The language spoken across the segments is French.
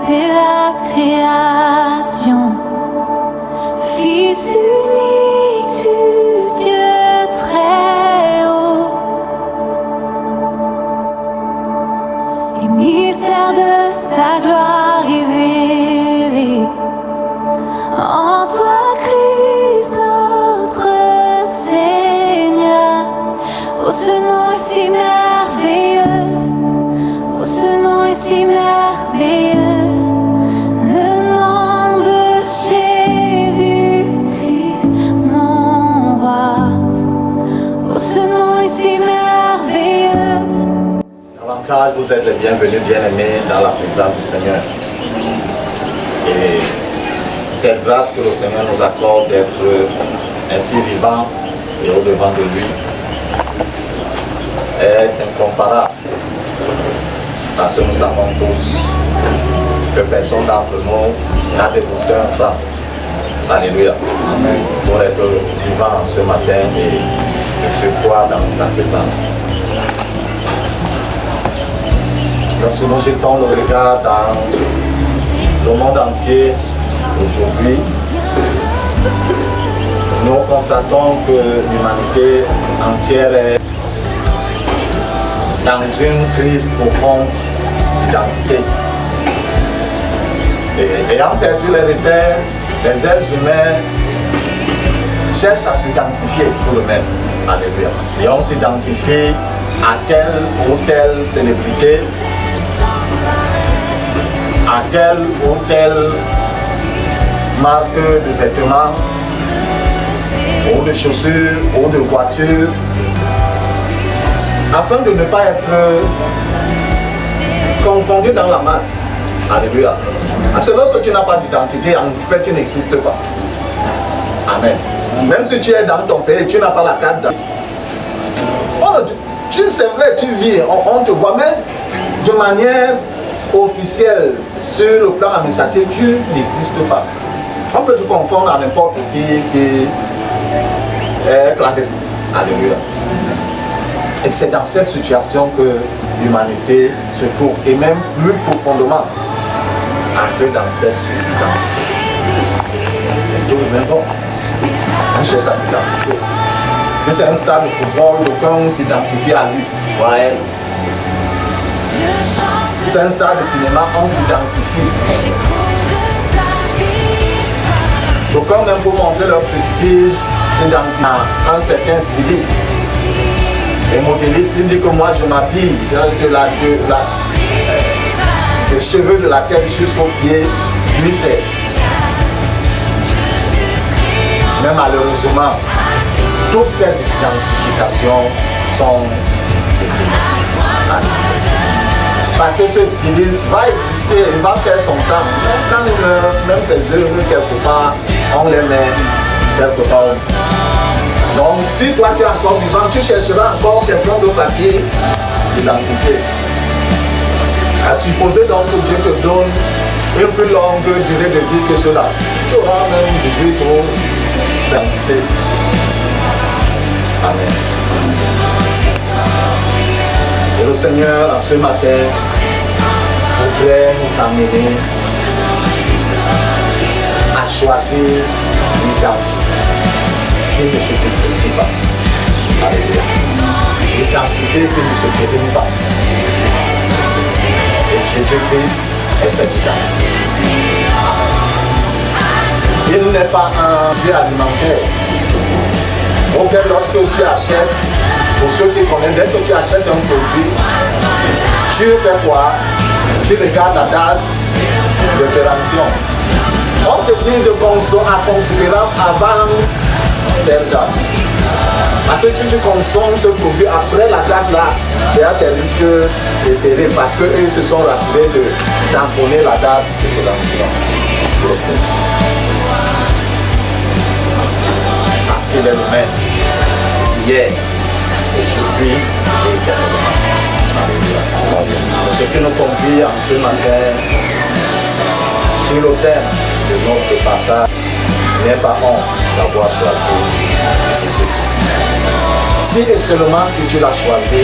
dès la création. Fils unique du Dieu très haut, les mystères de ta gloire révélés en toi, Christ notre Seigneur. Oh, ce nom est si merveilleux, oh, ce nom est si merveilleux. Vous êtes les bienvenus, bien-aimés, dans la présence du Seigneur. Et cette grâce que le Seigneur nous accorde d'être ainsi vivants et au-devant de lui est incomparable. Parce que nous savons tous que personne d'entre nous n'a déboursé un franc. Alléluia. Amen. Pour être vivant ce matin et se croire dans sa présence. Lorsque nous jetons le regard dans le monde entier aujourd'hui, nous constatons que l'humanité entière est dans une crise profonde d'identité. Et ayant perdu les repères, les êtres humains cherchent à s'identifier pour eux-mêmes. Alléluia. Et on s'identifie à telle ou telle célébrité, à telle ou telle marque de vêtements, ou de chaussures, ou de voitures, afin de ne pas être confondu dans la masse. Alléluia. Parce que lorsque tu n'as pas d'identité, en fait, tu n'existes pas. Amen. Même si tu es dans ton pays, tu n'as pas la carte d'identité. C'est vrai, tu vis, on te voit, mais de manière officielle, sur le plan administratif, tu n'existes pas. On peut te confondre à n'importe qui est clandestin. Alléluia. Et c'est dans cette situation que l'humanité se trouve, et même plus profondément, que dans cette identité. Et tout le même bon. On cherche sa identité. Si c'est un stade de football, d'aucuns s'identifie à lui. Ouais. Si c'est un stade de cinéma, on s'identifie. D'aucuns, même pour montrer leur prestige, s'identifient à un certain styliste. Et modéliste, il dit que moi je m'habille des cheveux de la tête jusqu'aux pieds. Lui c'est. Mais malheureusement, toutes ces identifications sont parce que ce styliste va exister, il va faire son temps. Même quand il meurt, même ses œuvres quelque part, on les met quelque part. Donc si toi tu es encore vivant, tu chercheras encore quelqu'un de papier d'identité. À supposer donc que Dieu te donne une plus longue durée de vie que cela. Tu auras même 18 ou sanctifié. Amen. Et le Seigneur, en ce matin, voudrait nous amener à choisir l'identité qui ne se déprécie pas. Alléluia. L'identité qui ne se détruit pas. Et Jésus-Christ est cette identité. Il n'est pas un Dieu alimentaire. Donc lorsque tu achètes, pour ceux qui connaissent, dès que tu achètes un produit, tu fais quoi? Tu regardes la date de péremption. On te dit de consommer à considérance avant cette date. Parce que si tu consommes ce produit après la date là, c'est à tes risques de périr parce qu'eux se sont rassurés de tamponner la date de péremption. Parce qu'il est le même, hier, aujourd'hui et éternellement. Ce qui nous convie en ce matin sur le thème de notre partage n'est pas honte d'avoir choisi Jésus-Christ. Si et seulement si tu l'as choisi,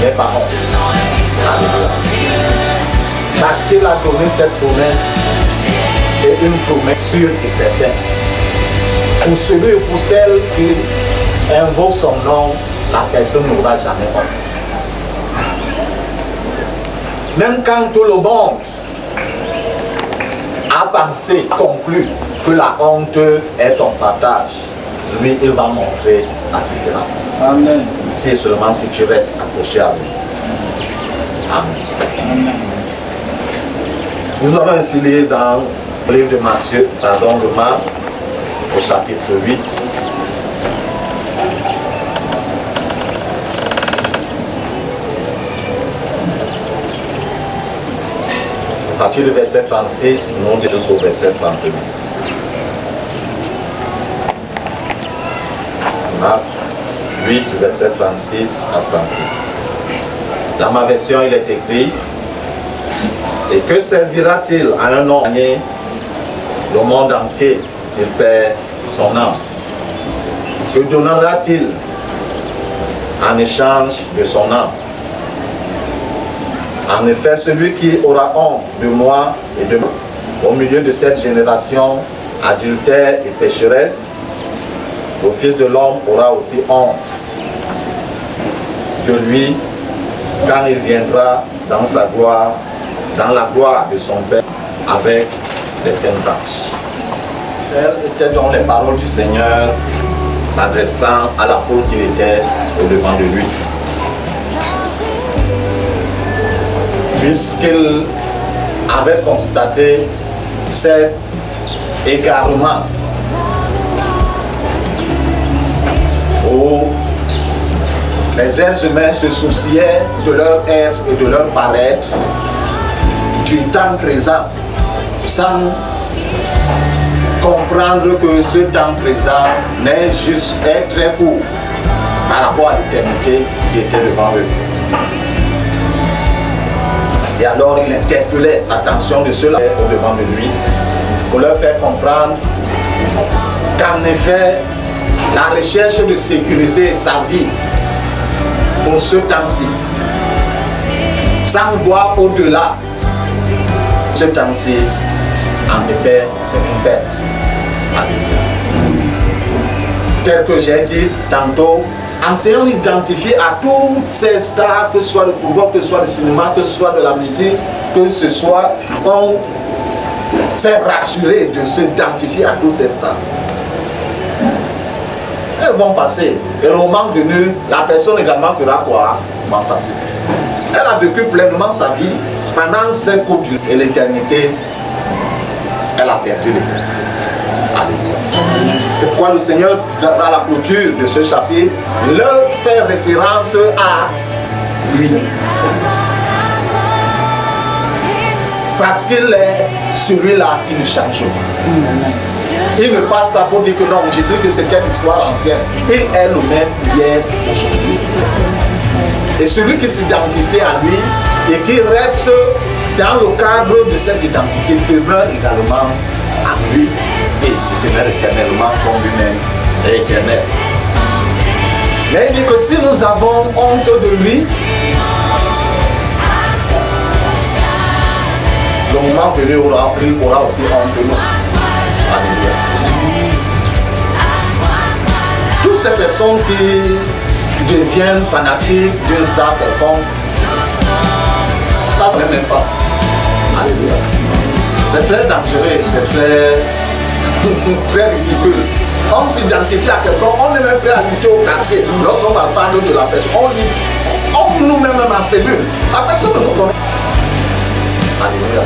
n'est pas honte. Alléluia. Parce qu'il a donné cette promesse, et une promesse sûre et certaine. Pour celui ou pour celle qui invoque son nom, la personne n'aura jamais honte. Même quand tout le monde a pensé, conclu que la honte est ton partage, lui, il va montrer la différence. Amen. Si et seulement si tu restes accroché à lui. Amen. Amen. Nous allons ainsi lire dans le livre de Matthieu, de Marc, au chapitre 8. À partir du verset 36, nous jusqu'au verset 38. Marc 8, verset 36 à 38. Dans ma version, il est écrit: et que servira-t-il à un homme de gagner le monde entier s'il perd son âme? Que donnera-t-il en échange de son âme? En effet, celui qui aura honte de moi et de moi au milieu de cette génération adultère et pécheresse, le Fils de l'homme aura aussi honte de lui quand il viendra dans sa gloire, dans la gloire de son Père avec les saints anges. Telles étaient donc les paroles du Seigneur s'adressant à la foule qui était au-devant de lui. Puisqu'il avait constaté cet égarement où les êtres humains se souciaient de leur être et de leur paraître du temps présent sans comprendre que ce temps présent n'est juste est très court par rapport à l'éternité qui était devant eux. Et alors il interpellait l'attention de ceux-là au-devant de lui pour leur faire comprendre qu'en effet, la recherche de sécuriser sa vie pour ce temps-ci, sans voir au-delà ce temps-ci, en effet, c'est une perte. Tel que j'ai dit tantôt, enseignons d'identifier à toutes ces stars, que ce soit le football, que ce soit le cinéma, que ce soit de la musique, que ce soit, on s'est rassuré de s'identifier à toutes ces stars. Elles vont passer. Et le moment venu, la personne également fera quoi? Va passer. Elle a vécu pleinement sa vie pendant cette courte durée. Et l'éternité, elle a perdu l'éternité. C'est pourquoi le Seigneur, dans la clôture de ce chapitre, leur fait référence à lui. Parce qu'il est celui-là qui ne change pas. Il ne passe pas pour dire que non, Jésus, que c'était une histoire ancienne. Il est le même hier, aujourd'hui. Et celui qui s'identifie à lui et qui reste dans le cadre de cette identité demeure également à lui et demeure éternellement comme lui-même est éternel. Mais il dit que si nous avons honte de lui, le moment venu aura aussi honte de nous. Alléluia. Toutes ces personnes qui deviennent fanatiques d'une star quelconque, ça ne même pas. Alléluia. C'est très dangereux, c'est très ridicule. On s'identifie à quelqu'un, on est même prêt à lutter au quartier. Lorsqu'on va parler de la personne, on nous-mêmes en cellule. La personne ne nous connaît. Alléluia.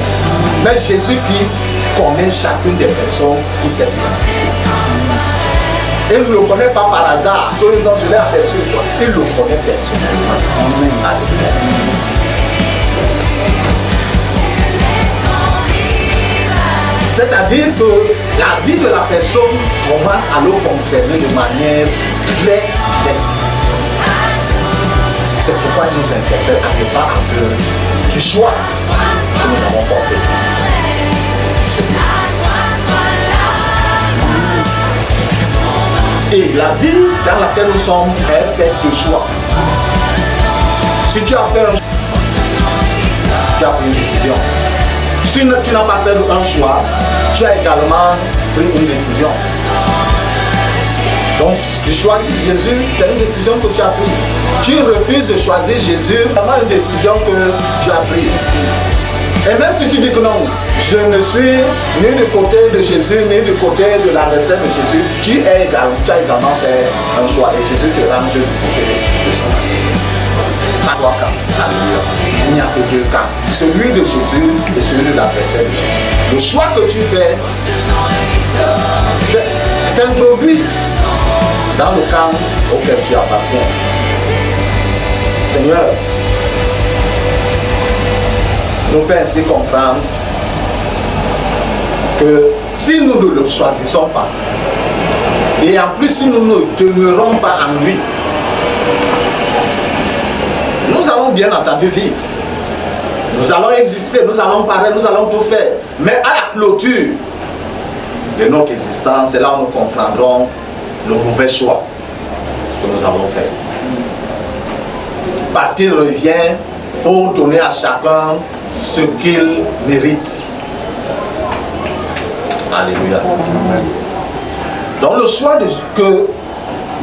Mais Jésus-Christ connaît chacune des personnes qui s'est identifiée. Il ne le connaît pas par hasard, que donc je l'ai aperçu. Il le connaît personnellement. Alléluia. C'est-à-dire que la vie de la personne commence à le concerner de manière très directe. C'est pourquoi il nous interpelle à ne pas en peur du choix que nous avons porté. Et la vie dans laquelle nous sommes est faite de choix. Si tu as fait un choix, Tu as pris une décision. Si tu n'as pas fait un choix, tu as également pris une décision. Donc, tu choisis Jésus, c'est une décision que tu as prise. Tu refuses de choisir Jésus, c'est vraiment une décision que tu as prise. Et même si tu dis que non, je ne suis ni du côté de Jésus, ni du côté de la recette de Jésus, tu as également fait un choix. Et Jésus te range du côté de son adversaire. Pas trois camps. Alléluia. Il n'y a que deux camps. Celui de Jésus et celui de l'adversaire de Jésus. Le choix que tu fais t'introduit dans le camp auquel tu appartiens. Seigneur, nous fait ainsi comprendre que si nous ne le choisissons pas, et en plus si nous ne demeurons pas en lui, nous allons bien entendu vivre. Nous allons exister, nous allons parler, nous allons tout faire. Mais à la clôture de notre existence, c'est là où nous comprendrons le mauvais choix que nous avons fait. Parce qu'il revient pour donner à chacun ce qu'il mérite. Alléluia. Donc le choix que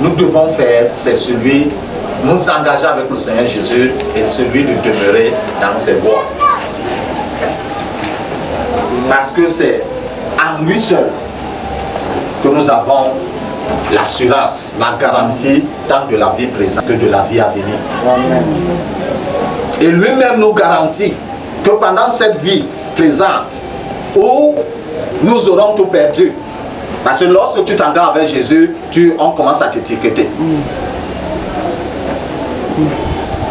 nous devons faire, c'est celui de nous engager avec le Seigneur Jésus et celui de demeurer dans ses voies. Parce que c'est en lui seul que nous avons l'assurance, la garantie tant de la vie présente que de la vie à venir. Amen. Et lui-même nous garantit que pendant cette vie présente où nous aurons tout perdu, parce que lorsque tu t'engages avec Jésus, on commence à t'étiqueter.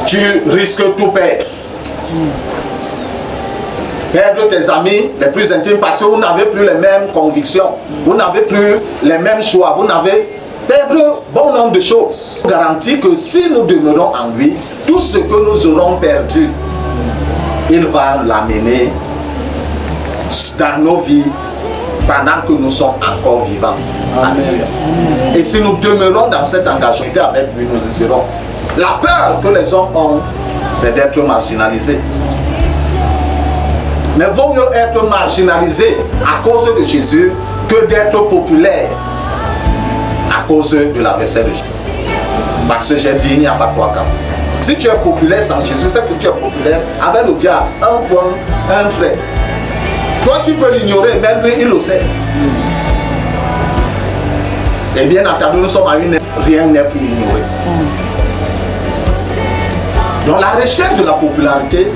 Tu risques tout perdre. Perdre tes amis les plus intimes parce que vous n'avez plus les mêmes convictions, vous n'avez plus les mêmes choix, vous n'avez perdre bon nombre de choses. Je garantis que si nous demeurons en lui, tout ce que nous aurons perdu, il va l'amener dans nos vies pendant que nous sommes encore vivants. Amen. Et si nous demeurons dans cet engagement avec lui, nous y serons. La peur que les hommes ont, c'est d'être marginalisés. Mais vaut mieux être marginalisé à cause de Jésus que d'être populaire à cause de l'adversaire de Jésus. Parce que j'ai dit, il n'y a pas trois camps. Si tu es populaire sans Jésus, c'est que tu es populaire avec le diable, un point, un trait. Toi, tu peux l'ignorer, mais lui, il le sait. Et bien entendu, nous sommes à une époque, rien n'est plus ignoré. Donc la recherche de la popularité,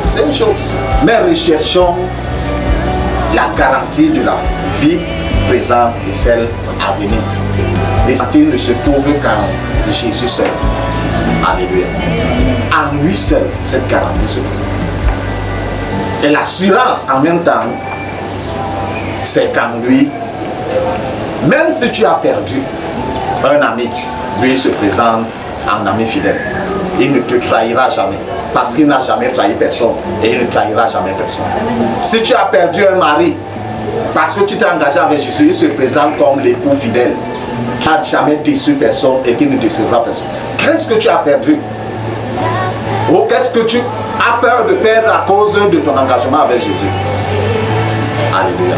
c'est une chose. Mais recherchons la garantie de la vie présente et celle à venir. Les santé ne se trouvent qu'en Jésus seul. Alléluia. En lui seul, cette garantie se trouve. Et l'assurance en même temps, c'est qu'en lui, même si tu as perdu un ami, lui se présente en ami fidèle. Il ne te trahira jamais. Parce qu'il n'a jamais trahi personne. Et il ne trahira jamais personne. Si tu as perdu un mari, parce que tu t'es engagé avec Jésus, il se présente comme l'époux fidèle. Qui n'a jamais déçu personne et qui ne décevra personne. Qu'est-ce que tu as perdu? Ou qu'est-ce que tu as peur de perdre à cause de ton engagement avec Jésus? Alléluia.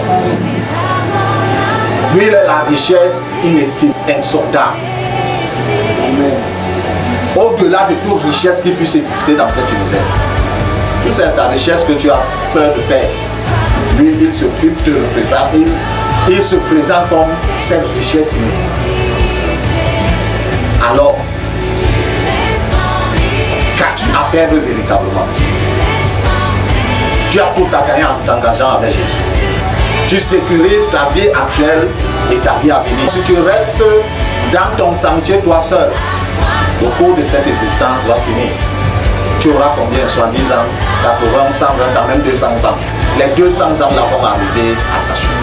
Lui, il est la richesse inestimable, insondable. Au-delà de toute richesse qui puisse exister dans cet univers. Tu sais, ta richesse que tu as peur de perdre. Lui, il te représente, il se présente comme cette richesse inestimable. Alors, qu'as-tu à perdre véritablement? Tu as pour ta gagner en t'engageant avec Jésus. Tu sécurises ta vie actuelle et ta vie à venir. Si tu restes dans ton sentier toi seul, le cours de cette existence va finir. Tu auras combien? 70 ans, 80, 120 ans, même 200 ans. Les 200 ans là vont arriver à s'achever.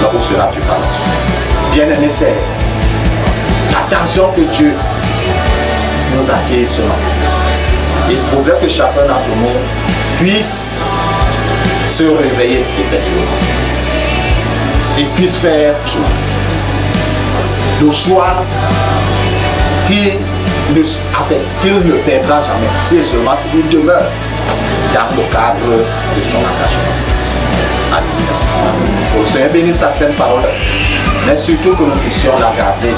Là où seras-tu par la suite? Bien-aimé, c'est l'attention que Dieu nous attire seulement. Il faudrait que chacun d'entre nous puisse se réveiller effectivement et puisse faire le choix qu'il ne perdra jamais, si et seulement s'il demeure dans le cadre de son engagement. Alléluia. Que le Seigneur bénisse sa sainte parole, mais surtout que nous puissions la garder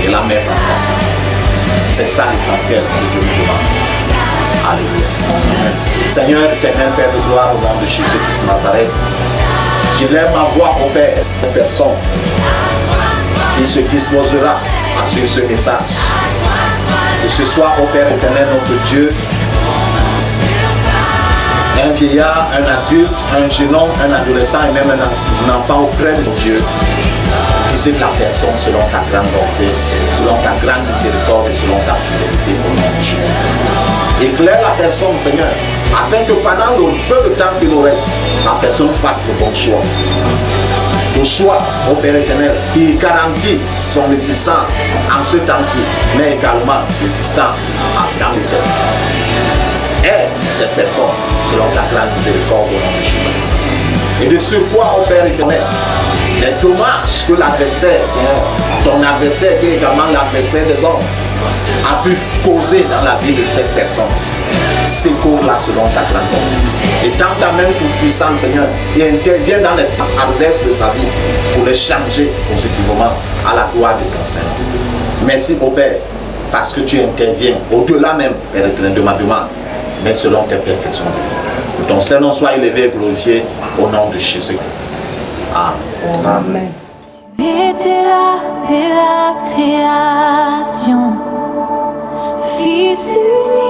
et la mettre en pratique. C'est ça l'essentiel que Dieu nous demande. Alléluia. Seigneur éternel, Père de gloire, au nom de Jésus-Christ de Nazareth, j'élève ma voix au Père, une personne qui se disposera à suivre ce message. Que ce soit au Père éternel, notre Dieu, un vieillard, un adulte, un jeune homme, un adolescent et même un enfant auprès de Dieu. Visite la personne selon ta grande bonté, selon ta grande miséricorde et selon ta fidélité au nom de Jésus. Éclaire la personne, Seigneur, afin que pendant le peu de temps qui nous reste, la personne fasse le bon choix. Le choix, au Père éternel, qui garantit son existence en ce temps-ci, mais également l'existence dans l'éternité. Aide cette personne selon ta grande miséricorde au nom de Jésus. Et de surcroît, au Père éternel, les dommages que l'adversaire, Seigneur, ton adversaire qui est également l'adversaire des hommes, a pu causer dans la vie de cette personne, secours-la selon ta grande bonté. Et tends ta main puissante, Seigneur, et interviens dans les sens adverses de sa vie pour les changer positivement à la gloire de ton Seigneur. Merci, au Père, parce que tu interviens au-delà même, Père éternel, de ma demande, mais selon tes perfections. Que ton Seigneur soit élevé et glorifié au nom de Jésus. Amen. Amen. Tu étais là dès la création, Fils unique.